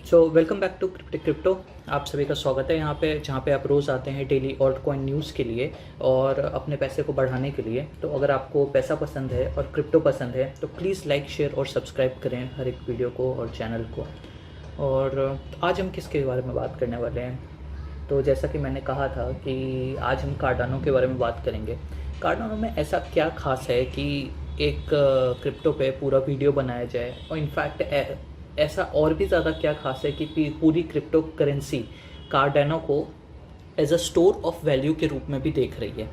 So welcome back to crypto. आप सभी का स्वागत है यहाँ पे, जहाँ पे आप रोज़ आते हैं डेली ऑल्ट कॉइन न्यूज़ के लिए और अपने पैसे को बढ़ाने के लिए। तो अगर आपको पैसा पसंद है और क्रिप्टो पसंद है तो प्लीज़ लाइक, शेयर और सब्सक्राइब करें हर एक वीडियो को और चैनल को। और आज हम किसके बारे में बात करने वाले हैं, तो जैसा कि मैंने कहा था कि आज हम कार्डानो के बारे में बात करेंगे। कार्डानो में ऐसा क्या खास है कि एक क्रिप्टो पे पूरा वीडियो बनाया जाए, और इनफैक्ट ऐसा और भी ज़्यादा क्या खास है कि पूरी क्रिप्टो करेंसी कार्डानो को as a store of value के रूप में भी देख रही है।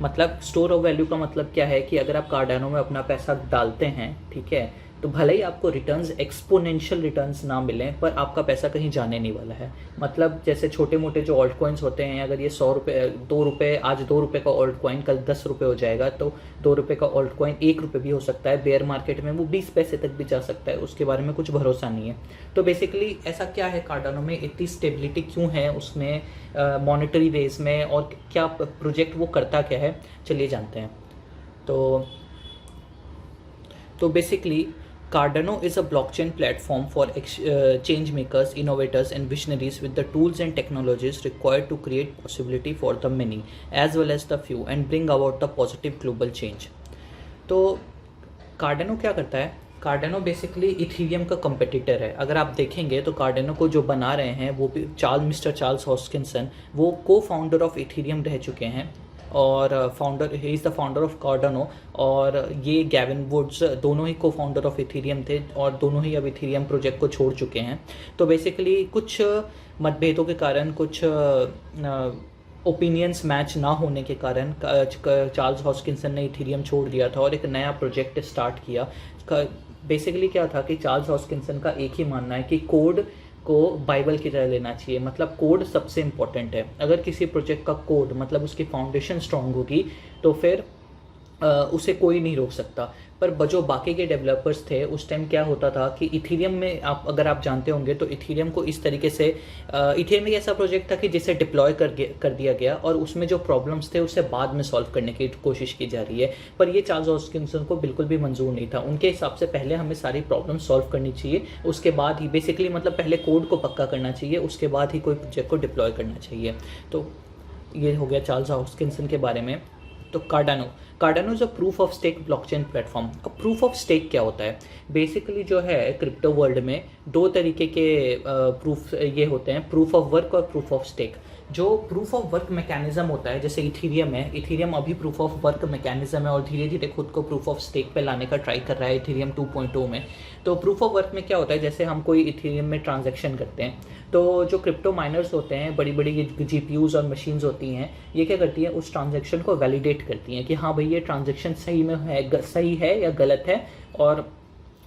मतलब स्टोर ऑफ वैल्यू का मतलब क्या है कि अगर आप कार्डानो में अपना पैसा डालते हैं, ठीक है, तो भले ही आपको रिटर्न्स एक्सपोनेंशियल रिटर्न्स ना मिलें, पर आपका पैसा कहीं जाने नहीं वाला है। मतलब जैसे छोटे मोटे जो ऑल्ट कॉइन्स होते हैं, अगर ये 100 रुपये 2 रुपये, आज 2 रुपये का ऑल्ट कॉइन कल 10 रुपये हो जाएगा, तो 2 रुपये का ऑल्ट कॉइन 1 रुपये भी हो सकता है। बेयर मार्केट में वो 20 पैसे तक भी जा सकता है, उसके बारे में कुछ भरोसा नहीं है। तो बेसिकली ऐसा क्या है कार्डानो में, इतनी स्टेबिलिटी क्यों है उसमें मॉनेटरी वेज में, और क्या प्रोजेक्ट वो करता क्या है, चलिए जानते हैं। तो basically Cardano is a blockchain platform for change makers, innovators, and visionaries with the tools and technologies required to create possibility for the many as well as the few and bring about the positive global change. तो Cardano क्या करता है? Cardano basically Ethereum का competitor है। अगर आप देखेंगे तो Cardano को जो बना रहे हैं वो भी मिस्टर चार्ल्स हॉस्किंसन, वो को फाउंडर ऑफ इथीरियम रह चुके हैं और he is the founder of Cardano. और ये गैविन वुड्स दोनों ही को फाउंडर ऑफ इथीरियम थे और दोनों ही अब इथीरियम प्रोजेक्ट को छोड़ चुके हैं। तो बेसिकली कुछ मतभेदों के कारण, कुछ ओपिनियंस मैच ना होने के कारण चार्ल्स हॉस्किंसन ने इथीरियम छोड़ दिया था और एक नया प्रोजेक्ट स्टार्ट किया। बेसिकली क्या था कि चार्ल्स हॉस्किंसन का एक ही मानना है कि कोड को बाइबल की तरह लेना चाहिए। मतलब कोड सबसे इम्पॉर्टेंट है। अगर किसी प्रोजेक्ट का कोड, मतलब उसकी फाउंडेशन स्ट्रांग होगी, तो फिर उसे कोई नहीं रोक सकता। पर जो बाकी के डेवलपर्स थे उस टाइम क्या होता था कि इथीरियम में अगर आप जानते होंगे तो इथीरियम को इस तरीके से, इथीरियम एक ऐसा प्रोजेक्ट था कि जिसे डिप्लॉय कर दिया गया और उसमें जो प्रॉब्लम्स थे उसे बाद में सॉल्व करने की कोशिश की जा रही है। पर ये चार्ल्स हॉस्किंसन को बिल्कुल भी मंजूर नहीं था। उनके हिसाब से पहले हमें सारी प्रॉब्लम सॉल्व करनी चाहिए, उसके बाद ही बेसिकली मतलब पहले कोड को पक्का करना चाहिए, उसके बाद ही कोई प्रोजेक्ट को डिप्लॉय करना चाहिए। तो ये हो गया चार्ल्स हॉस्किंसन के बारे में। तो Cardano is a proof of stake blockchain platform. अब प्रूफ ऑफ स्टेक क्या होता है? बेसिकली जो है क्रिप्टो वर्ल्ड में दो तरीके के प्रूफ ये होते हैं, प्रूफ ऑफ वर्क और प्रूफ ऑफ स्टेक। जो प्रूफ ऑफ वर्क मैकेनिज्म होता है, जैसे इथीरियम है, इथीरियम अभी प्रूफ ऑफ वर्क मैकेनिज्म है और धीरे धीरे खुद को प्रूफ ऑफ स्टेक पे लाने का ट्राई कर रहा है इथीरियम 2.0 में। तो प्रूफ ऑफ वर्क में क्या होता है, जैसे हम कोई इथीरियम में ट्रांजैक्शन करते हैं तो जो क्रिप्टो माइनर्स होते हैं, बड़ी बड़ी जीपीयूज और मशीन्स होती हैं, ये क्या करती हैं, उस ट्रांजैक्शन को वैलिडेट करती हैं कि हाँ भाई ये ट्रांजैक्शन सही है या गलत है। और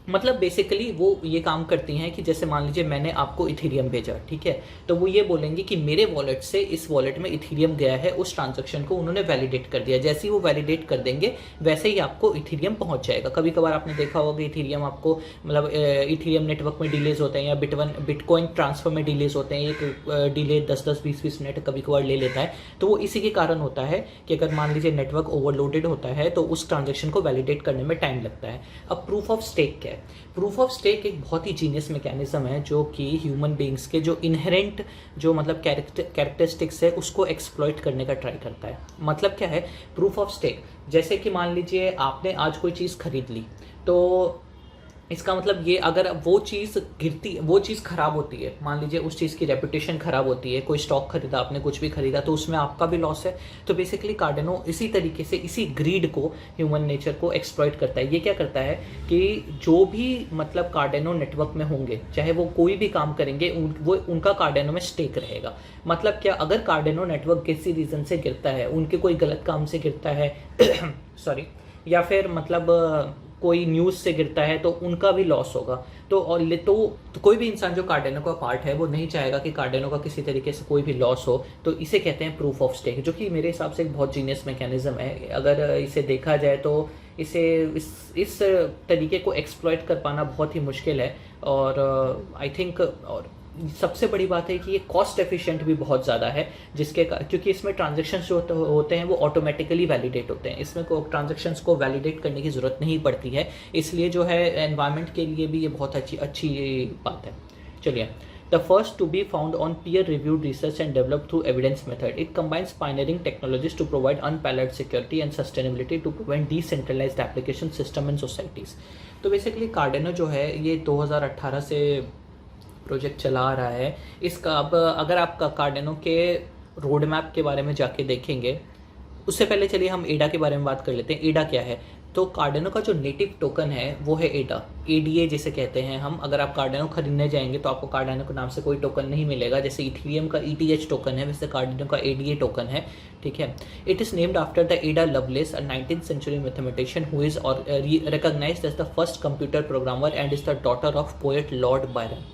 मतलब बेसिकली वो ये काम करती हैं कि जैसे मान लीजिए मैंने आपको इथीरियम भेजा, ठीक है, तो वो ये बोलेंगे कि मेरे वॉलेट से इस वॉलेट में इथीरियम गया है, उस ट्रांजैक्शन को उन्होंने वैलिडेट कर दिया। जैसे ही वो वैलिडेट कर देंगे वैसे ही आपको इथीरियम पहुंच जाएगा। कभी कभार आपने देखा होगा इथीरियम आपको, मतलब इथीरियम नेटवर्क में डिलेज होते हैं या बिटकॉइन ट्रांसफर में डिलेज होते हैं, एक डिले 10-10, 20-20 मिनट कभी कभार ले लेता है। तो वो इसी के कारण होता है कि अगर मान लीजिए नेटवर्क ओवरलोडेड होता है तो उस ट्रांजैक्शन को वैलिडेट करने में टाइम लगता है। अब प्रूफ ऑफ स्टेक क्या है? प्रूफ ऑफ स्टेक एक बहुत ही जीनियस मैकेनिज्म है जो कि ह्यूमन बींग्स के जो इनहेरेंट जो मतलब कैरेक्टरिस्टिक्स है उसको एक्सप्लॉइट करने का ट्राई करता है। मतलब क्या है प्रूफ ऑफ स्टेक? जैसे कि मान लीजिए आपने आज कोई चीज़ खरीद ली, तो इसका मतलब ये, अगर वो चीज़ खराब होती है, मान लीजिए उस चीज़ की रेपुटेशन खराब होती है, कोई स्टॉक खरीदा आपने, कुछ भी खरीदा, तो उसमें आपका भी लॉस है। तो बेसिकली कार्डानो इसी तरीके से इसी ग्रीड को, ह्यूमन नेचर को एक्सप्लॉइट करता है। ये क्या करता है कि जो भी मतलब कार्डानो नेटवर्क में होंगे, चाहे वो कोई भी काम करेंगे, उनका कार्डानो में स्टेक रहेगा। मतलब क्या, अगर कार्डानो नेटवर्क किसी रीज़न से गिरता है, उनके कोई गलत काम से गिरता है सॉरी, या फिर मतलब कोई न्यूज़ से गिरता है, तो उनका भी लॉस होगा। तो कोई भी इंसान जो कार्डानो का पार्ट है वो नहीं चाहेगा कि कार्डानो का किसी तरीके से कोई भी लॉस हो। तो इसे कहते हैं प्रूफ ऑफ स्टेक, जो कि मेरे हिसाब से एक बहुत जीनियस मैकेनिज्म है। अगर इसे देखा जाए तो इसे इस तरीके को एक्सप्लॉइट कर पाना बहुत ही मुश्किल है। और आई थिंक और सबसे बड़ी बात है कि ये कॉस्ट एफिशिएंट भी बहुत ज़्यादा है, क्योंकि इसमें ट्रांजैक्शंस जो होते हैं वो ऑटोमेटिकली वैलिडेट होते हैं। इसमें ट्रांजैक्शंस को वैलिडेट करने की ज़रूरत नहीं पड़ती है, इसलिए जो है एनवायरनमेंट के लिए भी ये बहुत अच्छी बात है। चलिए, the first to be found on peer-reviewed research and developed through evidence method. It combines pioneering technologies to provide unparalleled security and sustainability to prevent decentralized application system in societies. तो बेसिकली कार्डेनो जो है ये 2018 से project चला आ रहा है. इसका अब अगर आप कार्डेनो के रोड मैप के बारे में जाके देखेंगे, उससे पहले चलिए हम एडा के बारे में बात कर लेते हैं. एडा क्या है? तो कार्डेनो का जो नेटिव टोकन है वो है एडा, एडीए जिसे कहते हैं हम. अगर आप कार्डेनो खरीदने जाएंगे तो आपको कार्डेनो के नाम से कोई टोकन नहीं मिलेगा. जैसे इथीरियम का ईटीएच टोकन है, वैसे कार्डेनो का एडीए टोकन है. ठीक है. It is named after the एडा loveless, a 19th century mathematician who is recognized as the first computer programmer and is the daughter of poet Lord Byron.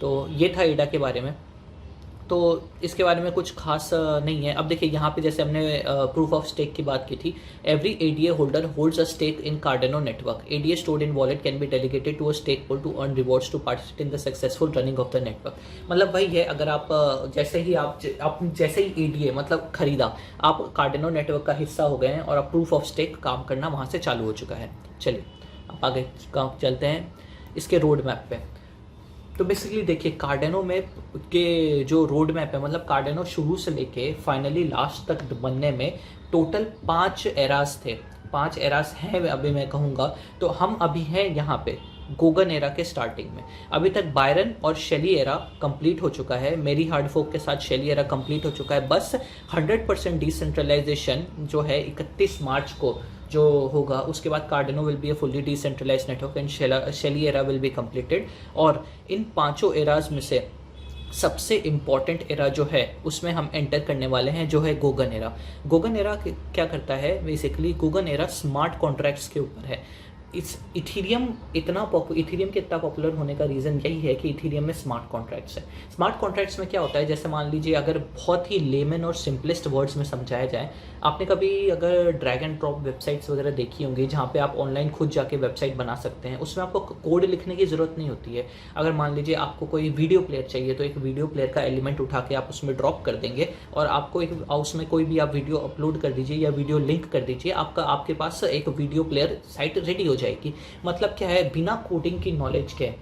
तो ये था एडा के बारे में. तो इसके बारे में कुछ खास नहीं है. अब देखिए यहाँ पे जैसे हमने प्रूफ ऑफ स्टेक की बात की थी. Every ADA holder holds a stake in Cardano network. ADA stored in wallet can be delegated to a stake pool to earn rewards to participate in the successful running of the network. मतलब वही है, अगर आप जैसे ही ADA मतलब खरीदा, आप कार्डेनो network का हिस्सा हो गए हैं और आप प्रूफ ऑफ स्टेक काम करना वहाँ से चालू हो चुका है. चलिए आप आगे चलते हैं इसके रोड मैप पे. तो बेसिकली देखिए कार्डेनो में के जो रोड मैप है, मतलब कार्डेनो शुरू से लेके फाइनली लास्ट तक बनने में टोटल 5 एरास थे. 5 एरास हैं अभी मैं कहूँगा. तो हम अभी हैं यहाँ पे गोगन एरा के स्टार्टिंग में. अभी तक बायरन और शेली एरा कंप्लीट हो चुका है. मेरी हार्डफोक के साथ शेली एरा कंप्लीट हो चुका है. बस 100% डिसेंट्रलाइजेशन जो है 31 मार्च को जो होगा, उसके बाद Cardano will be a fully decentralised network and Shelley era will be completed. और इन 5 एराज में से सबसे इम्पॉर्टेंट एरा जो है उसमें हम एंटर करने वाले हैं, जो है गोगन एरा. गोगन एरा क्या करता है? बेसिकली गोगन एरा स्मार्ट कॉन्ट्रैक्ट्स के ऊपर है. इस इथीरियम के इतना पॉपुलर होने का रीज़न यही है कि इथीरियम में स्मार्ट कॉन्ट्रैक्ट्स है. स्मार्ट कॉन्ट्रैक्ट्स में क्या होता है, जैसे मान लीजिए अगर बहुत ही लेमन और सिंपलेस्ट वर्ड्स में समझाया जाए, आपने कभी अगर ड्रैग एंड ड्रॉप वेबसाइट्स वगैरह देखी होंगी जहाँ पे आप ऑनलाइन खुद जाके वेबसाइट बना सकते हैं. उसमें आपको कोड लिखने की ज़रूरत नहीं होती है. अगर मान लीजिए आपको कोई वीडियो प्लेयर चाहिए तो एक वीडियो प्लेयर का एलिमेंट उठा के आप उसमें ड्रॉप कर देंगे और आपको एक उसमें कोई भी आप वीडियो अपलोड कर दीजिए या वीडियो लिंक कर दीजिए, आपके पास एक वीडियो प्लेयर साइट रेडी हो जाएगी. मतलब क्या है, बिना कोडिंग की नॉलेज के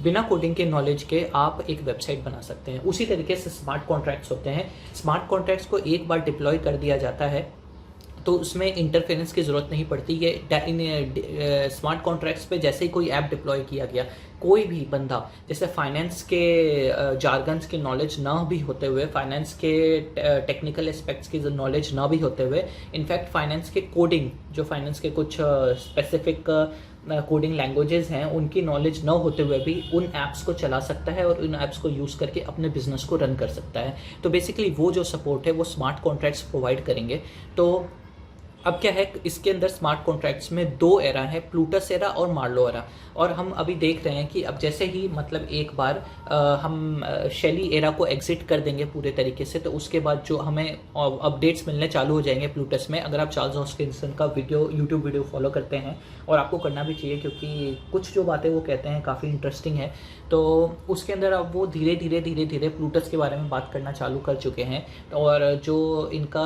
बिना कोडिंग के नॉलेज के आप एक वेबसाइट बना सकते हैं. उसी तरीके से स्मार्ट कॉन्ट्रैक्ट्स होते हैं. स्मार्ट कॉन्ट्रैक्ट्स को एक बार डिप्लॉय कर दिया जाता है तो उसमें इंटरफेरेंस की ज़रूरत नहीं पड़ती है. स्मार्ट कॉन्ट्रैक्ट्स पे जैसे ही कोई ऐप डिप्लॉय किया गया, कोई भी बंदा जैसे फाइनेंस के जार्गन्स की नॉलेज ना भी होते हुए, फाइनेंस के टेक्निकल एस्पेक्ट्स की नॉलेज ना भी होते हुए, इनफैक्ट फाइनेंस के कोडिंग, जो फाइनेंस के कुछ स्पेसिफिक कोडिंग लैंग्वेजेस हैं, उनकी नॉलेज ना होते हुए भी उन ऐप्स को चला सकता है और उन ऐप्स को यूज़ करके अपने बिजनेस को रन कर सकता है. तो बेसिकली वो जो सपोर्ट है वो स्मार्ट कॉन्ट्रैक्ट्स प्रोवाइड करेंगे. तो अब क्या है, इसके अंदर स्मार्ट कॉन्ट्रैक्ट्स में 2 एरा है, प्लूटस एरा और मार्लो एरा. और हम अभी देख रहे हैं कि अब जैसे ही मतलब एक बार हम शेली एरा को एग्जिट कर देंगे पूरे तरीके से, तो उसके बाद जो हमें अपडेट्स मिलने चालू हो जाएंगे प्लूटस में. अगर आप चार्ल्स हॉस्किंसन का यूट्यूब वीडियो फॉलो करते हैं, और आपको करना भी चाहिए क्योंकि कुछ जो बातें वो कहते हैं काफ़ी इंटरेस्टिंग है, तो उसके अंदर अब वो धीरे धीरे प्लूटस के बारे में बात करना चालू कर चुके हैं. और जो इनका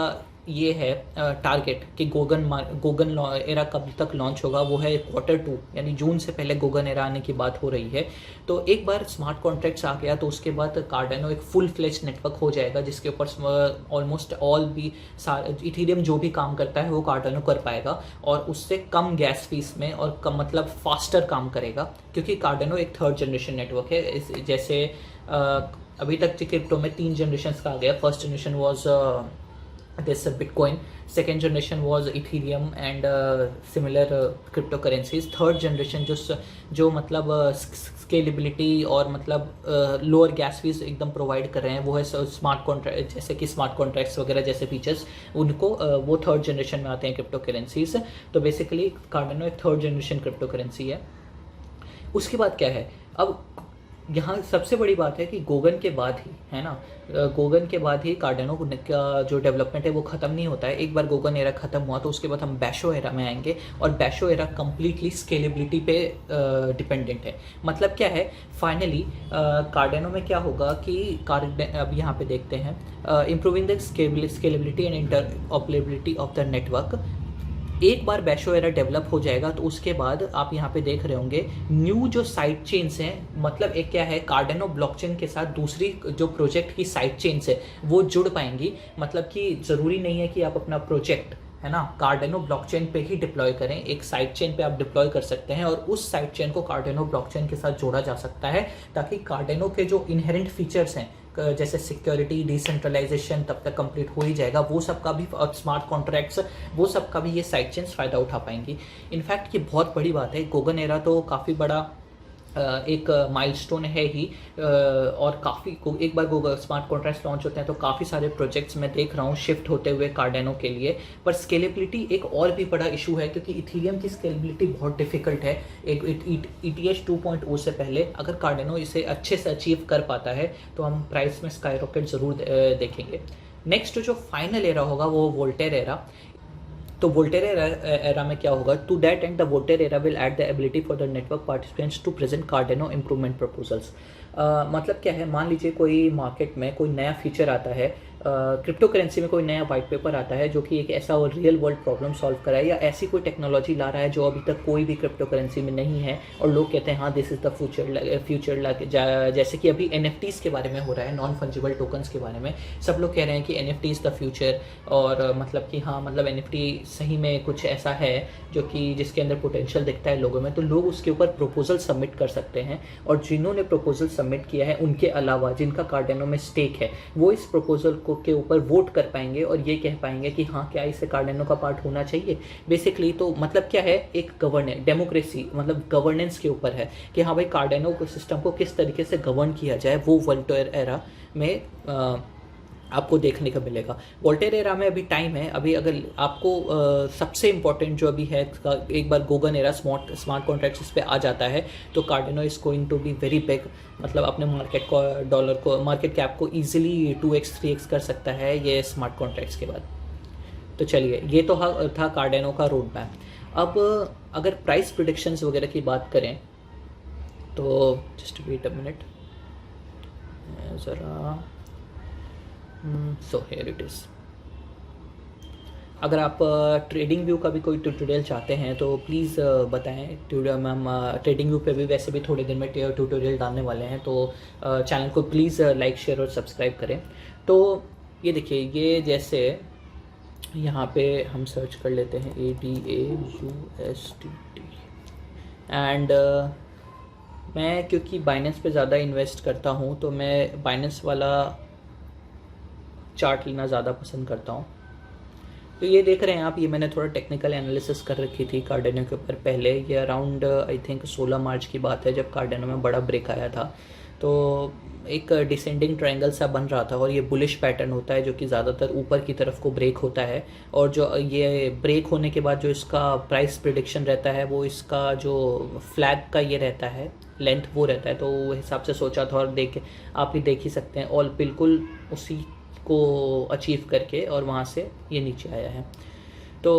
ये है टारगेट कि गोगन एरा कब तक लॉन्च होगा, वो है Q2 यानी जून से पहले गोगन एरा आने की बात हो रही है. तो एक बार स्मार्ट कॉन्ट्रैक्ट्स आ गया तो उसके बाद कार्डेनो एक फुल फ्लेज नेटवर्क हो जाएगा, जिसके ऊपर ऑलमोस्ट ऑल भी इथीरियम जो भी काम करता है वो कार्डेनो कर पाएगा और उससे कम गैस फीस में और कम मतलब फास्टर काम करेगा, क्योंकि कार्डेनो एक 3rd जनरेशन नेटवर्क है. जैसे अभी तक क्रिप्टो में 3 जनरेशन का आ गया. First generation was this Bitcoin, second generation was Ethereum and similar cryptocurrencies. Third generation जो मतलब स्केलेबिलिटी और मतलब लोअर गैस फीस एकदम प्रोवाइड कर रहे हैं, वो है स्मार्ट कॉन्ट्रैक्ट, जैसे कि स्मार्ट कॉन्ट्रैक्ट्स वगैरह जैसे फीचर्स, उनको वो 3rd जनरेशन में आते हैं क्रिप्टो करेंसीज. तो बेसिकली कार्डेनो एक 3rd जनरेशन क्रिप्टो करेंसी है. उसके बाद क्या है, अब यहाँ सबसे बड़ी बात है कि गोगन के बाद ही, है ना, गोगन के बाद ही कार्डेनो का जो डेवलपमेंट है वो ख़त्म नहीं होता है. एक बार गोगन एरा ख़त्म हुआ तो उसके बाद हम बैशो एरा में आएंगे, और बैशो एरा कम्प्लीटली स्केलेबिलिटी पे डिपेंडेंट है. मतलब क्या है, फाइनली कार्डेनो में क्या होगा कि अब यहाँ पे देखते हैं, improving the scalability and interoperability of the network. एक बार बैशो एरा डेवलप हो जाएगा तो उसके बाद आप यहाँ पे देख रहे होंगे न्यू जो साइड चेन्स हैं, मतलब एक क्या है, कार्डेनो ब्लॉकचेन के साथ दूसरी जो प्रोजेक्ट की साइड चेन्स है वो जुड़ पाएंगी। मतलब कि ज़रूरी नहीं है कि आप अपना प्रोजेक्ट है ना कार्डेनो ब्लॉकचेन पे ही डिप्लॉय करें, एक साइड चेन पे आप डिप्लॉय कर सकते हैं और उस साइड चेन को कार्डेनो ब्लॉकचेन के साथ जोड़ा जा सकता है, ताकि कार्डेनो के जो इनहेरेंट फीचर्स हैं जैसे सिक्योरिटी, डिसेंट्रलाइजेशन तब तक कंप्लीट हो ही जाएगा, वो सब का भी, स्मार्ट कॉन्ट्रैक्ट्स, वो सब का भी ये साइड चेन्स फ़ायदा उठा पाएंगी। इनफैक्ट ये बहुत बड़ी बात है, गोगन एरा तो काफ़ी बड़ा एक माइलस्टोन है ही, और काफ़ी एक बार गूगल स्मार्ट कॉन्ट्रैक्ट्स लॉन्च होते हैं तो काफ़ी सारे प्रोजेक्ट्स मैं देख रहा हूँ शिफ्ट होते हुए कार्डेनो के लिए। पर स्केलेबिलिटी एक और भी बड़ा इशू है, क्योंकि इथीरियम की स्केलेबिलिटी बहुत डिफिकल्ट है। एक ETH 2.0 से पहले अगर कार्डेनो इसे अच्छे से अचीव कर पाता है तो हम प्राइस में स्काई रॉकेट ज़रूर देखेंगे। नेक्स्ट जो फाइनल एरा होगा वो वोल्टेयर एरा। तो वोल्टेयर एरा में क्या होगा, to that end the Voltaire era will add the ability for the network participants to present Cardano improvement proposals. मतलब क्या है, मान लीजिए कोई मार्केट में कोई नया फीचर आता है, क्रिप्टो करेंसी में कोई नया वाइट पेपर आता है जो कि एक ऐसा रियल वर्ल्ड प्रॉब्लम सॉल्व कराए, या ऐसी कोई टेक्नोलॉजी ला रहा है जो अभी तक कोई भी क्रिप्टो करेंसी में नहीं है, और लोग कहते हैं हाँ दिस इज़ द फ्यूचर, जैसे कि अभी NFTs के बारे में हो रहा है, नॉन फंजिबल टोकन्स के बारे में सब लोग कह रहे हैं कि NFT इज़ द फ्यूचर, और मतलब कि हाँ मतलब NFT सही में कुछ ऐसा है जो कि जिसके अंदर पोटेंशियल दिखता है लोगों में, तो लोग उसके ऊपर प्रपोजल सबमिट कर सकते हैं। और जिन्होंने प्रपोजल सबमिट किया है उनके अलावा जिनका कार्डेनो में स्टेक है, वो इस प्रपोजल को के ऊपर वोट कर पाएंगे और ये कह पाएंगे कि हाँ क्या इसे कार्डेनो का पार्ट होना चाहिए बेसिकली। तो मतलब क्या है, एक गवर्नेंस, डेमोक्रेसी, मतलब गवर्नेंस के ऊपर है कि हाँ भाई कार्डेनो को सिस्टम को किस तरीके से गवर्न किया जाए, वो वोल्टेयर एरा में आपको देखने को मिलेगा। वोल्टेयर एरा में अभी टाइम है, अभी अगर आपको सबसे इम्पॉर्टेंट जो अभी है, एक बार गोगन एरा स्मार्ट कॉन्ट्रैक्ट्स इस पे आ जाता है तो Cardano is going to be very big, मतलब अपने मार्केट कैप को ईजिली 2x 3x कर सकता है ये स्मार्ट कॉन्ट्रैक्ट्स के बाद। तो चलिए, ये तो था कार्डेनो का रोड मैप। अब अगर प्राइस प्रिडिक्शंस वगैरह की बात करें तो जस्ट वेट अ मिनट ज़रा, सो हियर इट इज़। अगर आप ट्रेडिंग व्यू का भी कोई ट्यूटोरियल चाहते हैं तो प्लीज़ बताएं। मैम ट्रेडिंग व्यू पे भी वैसे भी थोड़े दिन में ट्यूटोरियल डालने वाले हैं, तो चैनल को प्लीज़ लाइक शेयर और सब्सक्राइब करें। तो ये देखिए, ये जैसे यहाँ पे हम सर्च कर लेते हैं ADAUSDT, एंड मैं क्योंकि बाइनेंस पे ज़्यादा इन्वेस्ट करता हूँ तो मैं बाइनेंस वाला चार्ट लेना ज़्यादा पसंद करता हूँ। तो ये देख रहे हैं आप, ये मैंने थोड़ा टेक्निकल एनालिसिस कर रखी थी कार्डेनो के ऊपर पहले। ये अराउंड आई थिंक 16 मार्च की बात है जब कार्डेनो में बड़ा ब्रेक आया था। तो एक डिसेंडिंग ट्रायंगल सा बन रहा था और ये बुलिश पैटर्न होता है जो कि ज़्यादातर ऊपर की तरफ को ब्रेक होता है, और जो ये ब्रेक होने के बाद जो इसका प्राइस प्रिडिक्शन रहता है वो इसका जो फ्लैग का ये रहता है लेंथ वो रहता है। तो वो हिसाब से सोचा था, और आप ही देख ही सकते हैं ऑल बिल्कुल उसी को अचीव करके और वहाँ से ये नीचे आया है। तो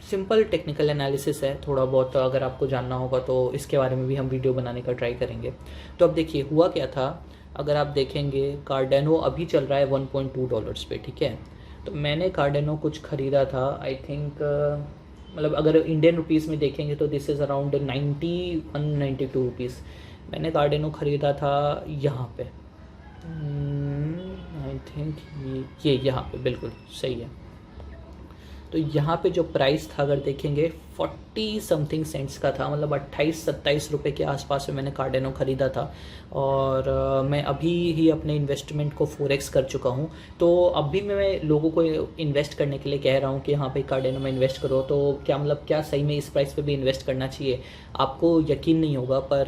सिंपल टेक्निकल एनालिसिस है, थोड़ा बहुत अगर आपको जानना होगा तो इसके बारे में भी हम वीडियो बनाने का ट्राई करेंगे। तो अब देखिए हुआ क्या था, अगर आप देखेंगे कार्डेनो अभी चल रहा है $1.2 पे, ठीक है। तो मैंने कार्डेनो कुछ ख़रीदा था आई थिंक, मतलब अगर इंडियन रुपीज़ में देखेंगे तो दिस इज़ अराउंड 91-92 रुपीज़। मैंने कार्डेनो ख़रीदा था यहाँ पे, आई थिंक ये यहाँ पे बिल्कुल सही है। तो यहाँ पे जो प्राइस था अगर देखेंगे 40 समथिंग सेंट्स का था, मतलब 28-27 रुपये के आसपास में मैंने कार्डेनो ख़रीदा था। और मैं अभी ही अपने इन्वेस्टमेंट को 4x कर चुका हूँ। तो अभी मैं लोगों को इन्वेस्ट करने के लिए कह रहा हूँ कि हाँ भाई कार्डेनो में इन्वेस्ट करो, तो क्या मतलब क्या सही में इस प्राइस पे भी इन्वेस्ट करना चाहिए? आपको यकीन नहीं होगा, पर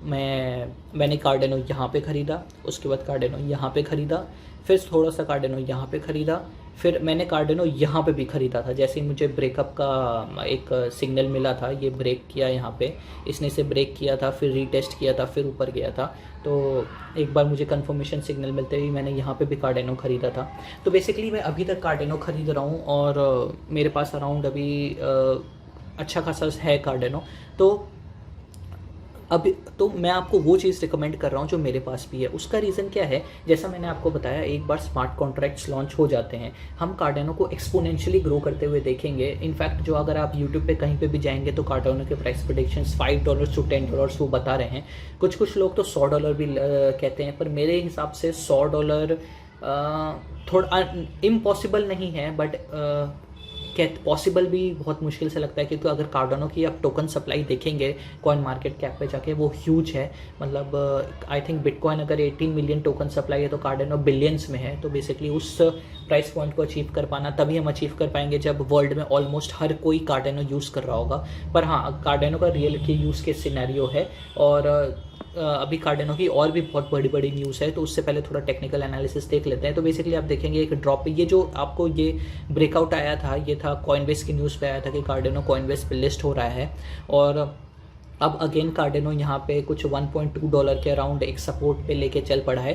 मैंने कार्डेनो यहाँ पे ख़रीदा, उसके बाद कार्डेनो यहाँ पे ख़रीदा, फिर थोड़ा सा कार्डेनो यहाँ पे ख़रीदा, फिर मैंने कार्डेनो यहाँ पे भी ख़रीदा था। जैसे ही मुझे ब्रेकअप का एक सिग्नल मिला था, ये ब्रेक किया यहाँ पे, इसने इसे ब्रेक किया था, फिर रीटेस्ट किया था, फिर ऊपर गया था। तो एक बार मुझे कंफर्मेशन सिग्नल मिलते ही मैंने यहाँ पे भी कार्डेनो ख़रीदा था। तो बेसिकली मैं अभी तक कार्डेनो ख़रीद रहा हूँ और मेरे पास अराउंड अभी अच्छा खासा है कार्डेनो। तो अब तो मैं आपको वो चीज़ रिकमेंड कर रहा हूँ जो मेरे पास भी है। उसका रीज़न क्या है, जैसा मैंने आपको बताया, एक बार स्मार्ट कॉन्ट्रैक्ट्स लॉन्च हो जाते हैं, हम कार्डानो को एक्सपोनेंशियली ग्रो करते हुए देखेंगे। इनफैक्ट जो अगर आप यूट्यूब पे कहीं पे भी जाएंगे तो कार्डानो के प्राइस प्रेडिक्शंस $5 to $10 वो बता रहे हैं। कुछ लोग तो $100 भी कहते हैं, पर मेरे हिसाब से $100 थोड़ा इम्पॉसिबल नहीं है, बट पॉसिबल भी बहुत मुश्किल से लगता है, क्योंकि अगर कार्डानो की आप टोकन सप्लाई देखेंगे कॉइन मार्केट कैप पे जाके, वो ह्यूज है। मतलब आई थिंक बिटकॉइन अगर 18 मिलियन टोकन सप्लाई है तो कार्डानो बिलियंस में है। तो बेसिकली उस प्राइस पॉइंट को अचीव कर पाना तभी हम अचीव कर पाएंगे जब वर्ल्ड में ऑलमोस्ट हर कोई कार्डानो यूज़ कर रहा होगा। पर हाँ, कार्डानो का रियल की यूज़ के सिनेरियो है, और अभी कार्डानो की और भी बहुत बड़ी बड़ी न्यूज़ है। तो उससे पहले थोड़ा टेक्निकल एनालिसिस देख लेते हैं। तो बेसिकली आप देखेंगे एक ड्रॉप पे, ये जो आपको ये ब्रेकआउट आया था, ये था कॉइनबेस की न्यूज़ पे आया था कि कार्डानो कॉइनबेस पे लिस्ट हो रहा है। और अब अगेन कार्डानो यहाँ पे कुछ $1.2 के अराउंड एक सपोर्ट पे लेके चल पड़ा है।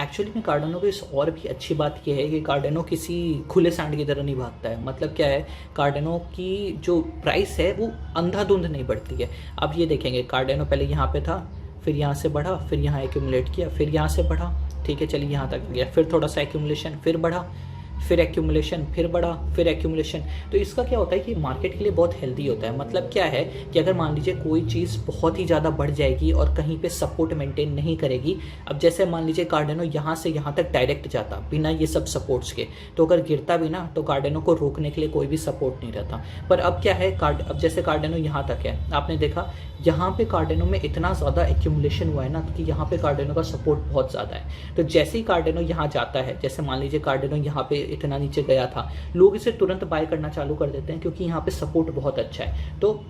एक्चुअली में कार्डानो की और भी अच्छी बात यह है कि कार्डानो किसी खुले सांड की तरह नहीं भागता है। मतलब क्या है, कार्डानो की जो प्राइस है वो अंधाधुंध नहीं बढ़ती है। अब ये देखेंगे, कार्डानो पहले यहाँ पे था, फिर यहाँ से बढ़ा, फिर यहाँ एक्यूमुलेट किया, फिर यहाँ से बढ़ा, ठीक है चलिए यहाँ तक गया, फिर थोड़ा सा एक्यूमुलेशन, फिर बढ़ा, फिर एक्यूमुलेशन, फिर बढ़ा, फिर एक्यूमुलेशन। तो इसका क्या होता है कि मार्केट के लिए बहुत हेल्दी होता है। मतलब क्या है कि अगर मान लीजिए कोई चीज़ बहुत ही ज़्यादा बढ़ जाएगी और कहीं पे सपोर्ट मेंटेन नहीं करेगी, अब जैसे मान लीजिए कार्डानो यहाँ से यहाँ तक डायरेक्ट जाता बिना ये सब सपोर्ट्स के, तो अगर गिरता भी ना तो कार्डानो को रोकने के लिए कोई भी सपोर्ट नहीं रहता। पर अब क्या है, अब जैसे कार्डानो यहाँ तक है, आपने देखा यहाँ पे कार्डानो में इतना ज़्यादा एक्यूमुलेशन हुआ है ना कि यहाँ पे कार्डानो का सपोर्ट बहुत ज़्यादा है। तो जैसे ही कार्डानो यहाँ जाता है, जैसे मान लीजिए कार्डानो यहाँ पे इतना नीचे गया था, लोग इसे तुरंत बाय करना चालू कर देते हैं क्योंकि यहाँ पे सपोर्ट बहुत अच्छा है। तो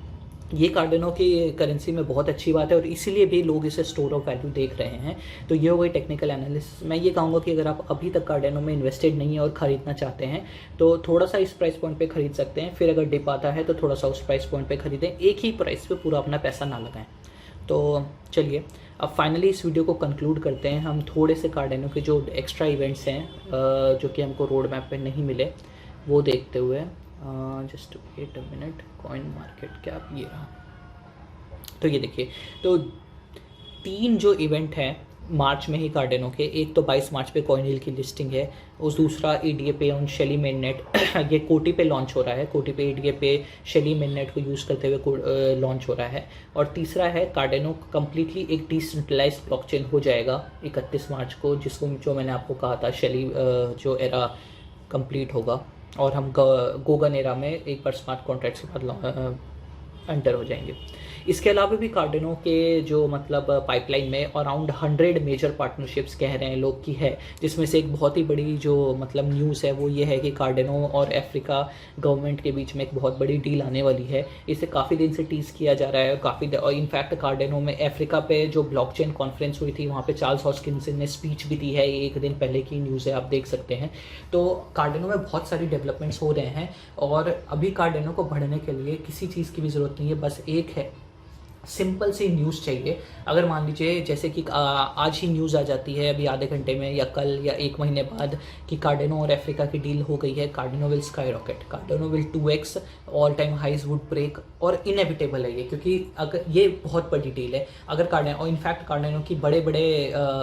ये कार्डानो की करेंसी में बहुत अच्छी बात है और इसीलिए भी लोग इसे स्टोर ऑफ वैल्यू देख रहे हैं। तो ये हो गई टेक्निकल एनालिसिस। मैं ये कहूँगा कि अगर आप अभी तक कार्डानो में इन्वेस्टेड नहीं है और ख़रीदना चाहते हैं तो थोड़ा सा इस प्राइस पॉइंट पे खरीद सकते हैं, फिर अगर डिप आता है तो थोड़ा सा उस प्राइस पॉइंट पे खरीदें, एक ही प्राइस पे पूरा अपना पैसा ना लगाएं। तो चलिए अब फाइनली इस वीडियो को कंक्लूड करते हैं। हम थोड़े से कार्डानो के जो एक्स्ट्रा इवेंट्स हैं जो कि हमको रोड मैप पे नहीं मिले वो देखते हुए, just wait a minute, coin market cap ये रहा। तो ये देखिए, तो 3 जो इवेंट हैं मार्च में ही कार्डानो के, एक तो 22 मार्च पे कॉइनहिल की लिस्टिंग है, उस दूसरा EDA पे ऑन शेली मेननेट ये कोटी पे लॉन्च हो रहा है, कोटी पे EDA पे शेली मेननेट को यूज़ करते हुए लॉन्च हो रहा है, और तीसरा है कार्डानो कम्प्लीटली एक डिसेंट्रलाइज्ड ब्लॉकचेन हो जाएगा 31 मार्च को, जिसको जो मैंने आपको कहा था शेली जो एरा कंप्लीट होगा और हम गोगन एरा में एक बार स्मार्ट कॉन्ट्रैक्ट्स के बाद एंटर हो जाएंगे। इसके अलावा भी कार्डानो के जो मतलब पाइपलाइन में अराउंड 100 मेजर पार्टनरशिप्स कह रहे हैं लोग की है, जिसमें से एक बहुत ही बड़ी जो मतलब न्यूज़ है वो ये है कि कार्डानो और अफ्रीका गवर्नमेंट के बीच में एक बहुत बड़ी डील आने वाली है। इसे काफ़ी दिन से टीज़ किया जा रहा है और इनफैक्ट कार्डानो में अफ्रीका पे जो ब्लॉकचेन कॉन्फ्रेंस हुई थी वहाँ पे चार्ल्स हॉस्किंसन ने स्पीच भी दी है, एक दिन पहले की न्यूज़ है, आप देख सकते हैं। तो कार्डानो में बहुत सारी डेवलपमेंट्स हो रहे हैं और अभी कार्डानो को बढ़ने के लिए किसी चीज़ की भी ज़रूरत नहीं है, बस एक है सिंपल सी न्यूज़ चाहिए। अगर मान लीजिए जैसे कि आज ही न्यूज़ आ जाती है अभी आधे घंटे में या कल या 1 महीने बाद कि कार्डानो और अफ्रीका की डील हो गई है, Cardano will skyrocket, Cardano will 2x, all time highs would break, और इनएविटेबल है ये, क्योंकि अगर ये बहुत बड़ी डील है। अगर कार्डानो और इनफैक्ट कार्डानो की बड़े बड़े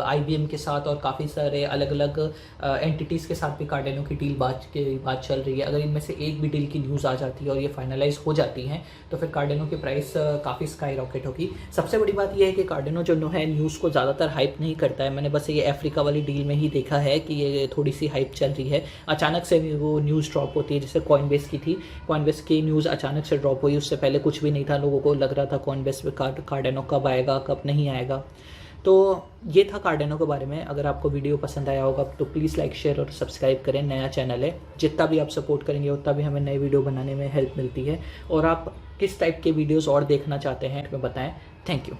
IBM के साथ और काफ़ी सारे अलग अलग एंटिटीज़ के साथ भी कार्डानो की डील बात चल रही है। अगर इनमें से एक भी डील की न्यूज़ आ जाती है और ये फाइनलाइज हो जाती हैं तो फिर कार्डानो की प्राइस काफ़ी स्काई रॉकेट होगी। सबसे बड़ी बात यह है कि कार्डानो जो है न्यूज़ को ज़्यादातर हाइप नहीं करता है। मैंने बस ये अफ्रीका वाली डील में ही देखा है कि ये थोड़ी सी हाइप चल रही है, अचानक से वो न्यूज़ ड्रॉप होती है। जैसे कॉइनबेस की थी, कॉइनबेस की न्यूज़ अचानक से ड्रॉप हुई, उससे पहले कुछ भी नहीं था, लोगों को लग रहा था कॉइनबेस पे कार्डानो कब आएगा कब नहीं आएगा। तो ये था कार्डानो के बारे में। अगर आपको वीडियो पसंद आया होगा तो प्लीज़ लाइक शेयर और सब्सक्राइब करें, नया चैनल है, जितना भी आप सपोर्ट करेंगे उतना भी हमें नए वीडियो बनाने में हेल्प मिलती है। और आप किस टाइप के वीडियोस और देखना चाहते हैं हमें बताएं। Thank you.